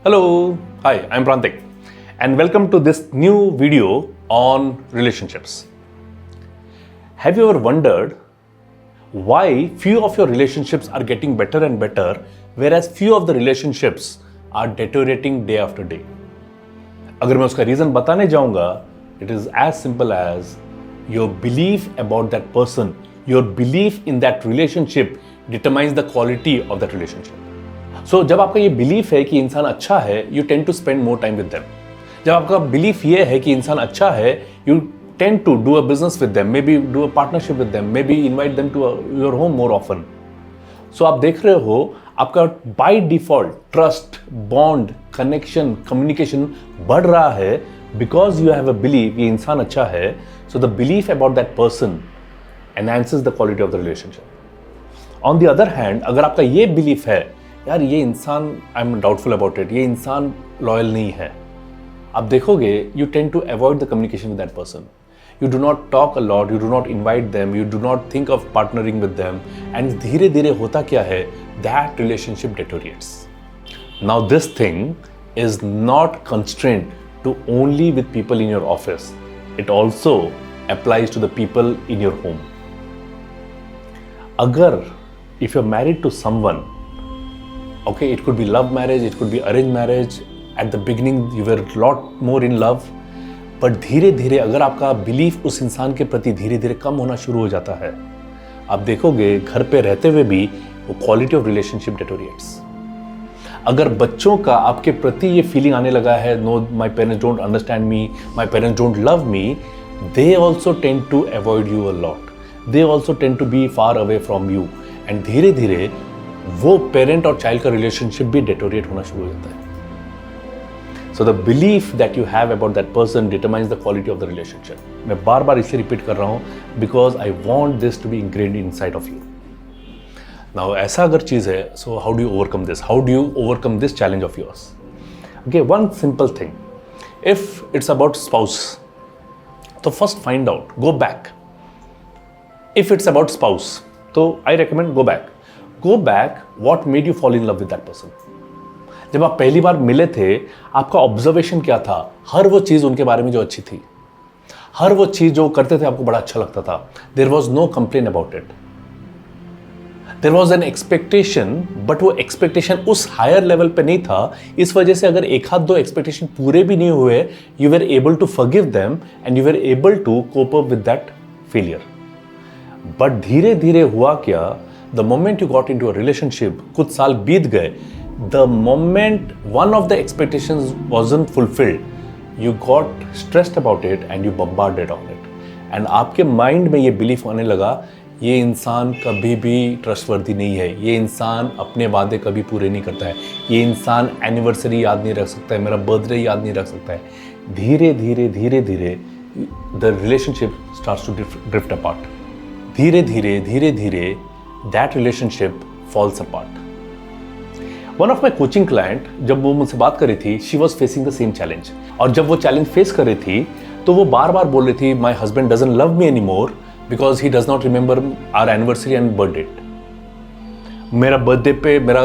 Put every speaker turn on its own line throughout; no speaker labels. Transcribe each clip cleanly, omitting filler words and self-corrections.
Hello, hi, I'm Prantik, and welcome to this new video on relationships. Have you ever wondered why few of your relationships are getting better and better, whereas few of the relationships are deteriorating day after day? अगर मैं उसका reason बताने जाऊंगा, it is as simple as your belief about that person, your belief in that relationship determines the quality of that relationship. So, जब आपका ये belief है कि इंसान अच्छा है, you tend to spend more time with them. जब आपका बिलीफ ये है कि इंसान अच्छा है, you tend to do a business with them, maybe do a partnership with them, maybe invite them to your home more often. So आप देख रहे हो आपका by default trust, bond, connection, communication बढ़ रहा है because you have a belief ये इंसान अच्छा है. So the belief about that person enhances the quality of the relationship. On the other hand, अगर आपका ये बिलीफ है यार ये इंसान I am doubtful about it, ये इंसान लॉयल नहीं है, आप देखोगे you tend to avoid the communication with that person. You do not talk a lot, you do not invite them, you do not think of partnering with them, and धीरे धीरे होता क्या है, that relationship deteriorates. Now this thing is not constrained to only with people in your office, it also applies to the people in your home. अगर if you are married to someone, okay, it could be love marriage, it could be arranged marriage. At the beginning you were a lot more in love, but धीरे धीरे अगर आपका belief उस इंसान के प्रति धीरे धीरे कम होना शुरू हो जाता है, आप देखोगे घर पे रहते हुए भी वो क्वालिटी ऑफ रिलेशनशिप डिटोरिएट्स. अगर बच्चों का आपके प्रति ये फीलिंग आने लगा है, no my parents don't understand me, my parents don't love me, they also tend to avoid you a lot, they also tend to be far away from you, and धीरे धीरे वो पेरेंट और child का relationship भी deteriorate होना शुरू हो जाता है. So the belief that you have about that person determines the quality of the relationship. मैं बार बार इसलिए रिपीट कर रहा हूँ because I want this to be ingrained inside of you. Now ऐसा अगर चीज़ है, so how do you overcome this, how do you overcome this challenge of yours? Okay, one simple thing, if it's about spouse, तो first find out, go back. If it's about spouse, तो I recommend go back. Go back, what made you fall in love with that person? जब आप पहली बार मिले थे, आपका observation क्या था? हर वो चीज़ उनके बारे में जो अच्छी थी, हर वो चीज़ जो करते थे आपको बड़ा अच्छा लगता था. There was no complaint about it. There was an expectation, but वो expectation उस हायर लेवल पे नहीं था. इस वजह से अगर एक हाथ दो एक्सपेक्टेशन पूरे भी नहीं हुए, you were able to forgive them and you were able to cope up with that failure. But धीरे धीरे हुआ क्या, the moment you got into a relationship, कुछ साल बीत गए, the moment one of the expectations wasn't fulfilled, you got stressed about it and you bombarded on it. And आपके mind में ये बिलीफ आने लगा, ये इंसान कभी भी ट्रस्टवर्दी नहीं है, ये इंसान अपने वादे कभी पूरे नहीं करता है, ये इंसान एनिवर्सरी याद नहीं रख सकता है, मेरा बर्थडे याद नहीं रख सकता है. धीरे धीरे धीरे धीरे the relationship starts to drift apart. धीरे धीरे धीरे धीरे that relationship falls apart. One of my coaching client, जब वो मुझसे बात कर रही थी, she was facing the same challenge. और जब वो challenge face कर रही थी, तो वो बार बार बोल रही थी, my husband doesn't love me anymore because he does not remember our anniversary and birthday. मेरा बर्थडे पे, मेरा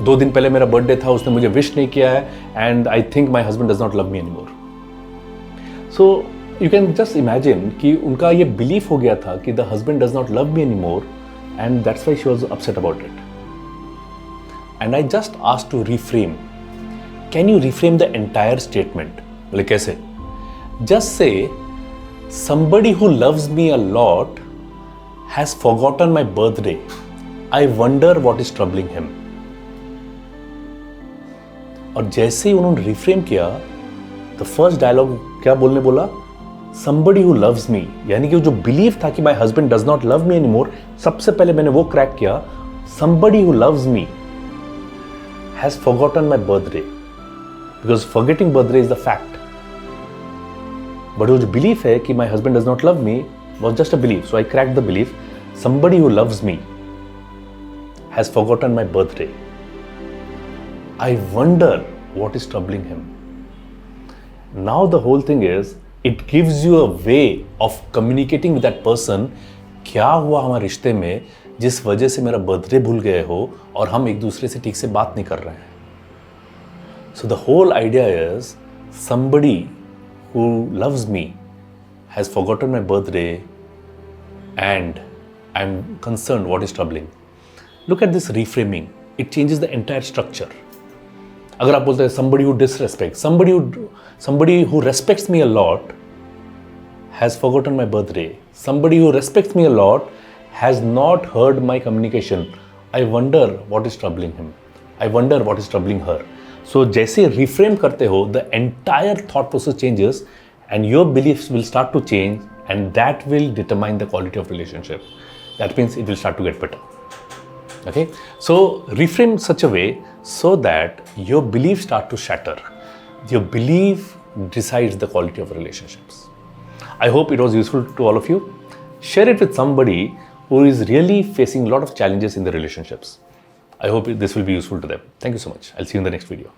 2 दिन पहले मेरा बर्थडे था, उसने मुझे विश नहीं किया है, and I think my husband does not love me anymore. So you can just imagine कि उनका ये belief हो गया था कि the husband does not love me anymore, and that's why she was upset about it. And I just asked to reframe. Can you reframe the entire statement? Like कैसे? Just say, somebody who loves me a lot has forgotten my birthday. I wonder what is troubling him. और जैसे ही उन्होंने reframe किया, the first dialogue क्या बोलने बोला? Somebody who loves me, यानी कि जो बिलीव था कि my husband does not love me anymore, सबसे पहले मैंने वो क्रैक किया. Somebody who loves me has forgotten my birthday, because forgetting birthday is the fact. But वो जो बिलीफ है कि my husband does not love me was just a belief. So I cracked the belief. Somebody who loves me has forgotten my birthday. I wonder what is troubling him. Now the whole thing is, it gives you a way of communicating with that person. क्या हुआ हमारे रिश्ते में जिस वजह से मेरा birthday भूल गए हो और हम एक दूसरे से ठीक से बात नहीं कर रहे हैं. So the whole idea is somebody who loves me has forgotten my birthday and I'm concerned what is troubling. Look at this reframing. It changes the entire structure. अगर आप बोलते हैं somebody who disrespects, somebody who respects me a lot has forgotten my birthday. Somebody who respects me a lot has not heard my communication. I wonder what is troubling him. I wonder what is troubling her. So जैसे reframe करते हो, the entire thought process changes and your beliefs will start to change and that will determine the quality of relationship. That means it will start to get better. Okay, so reframe such a way so that your beliefs start to shatter. Your belief decides the quality of relationships. I hope it was useful to all of you. Share it with somebody who is really facing a lot of challenges in the relationships. I hope this will be useful to them. Thank you so much. I'll see you in the next video.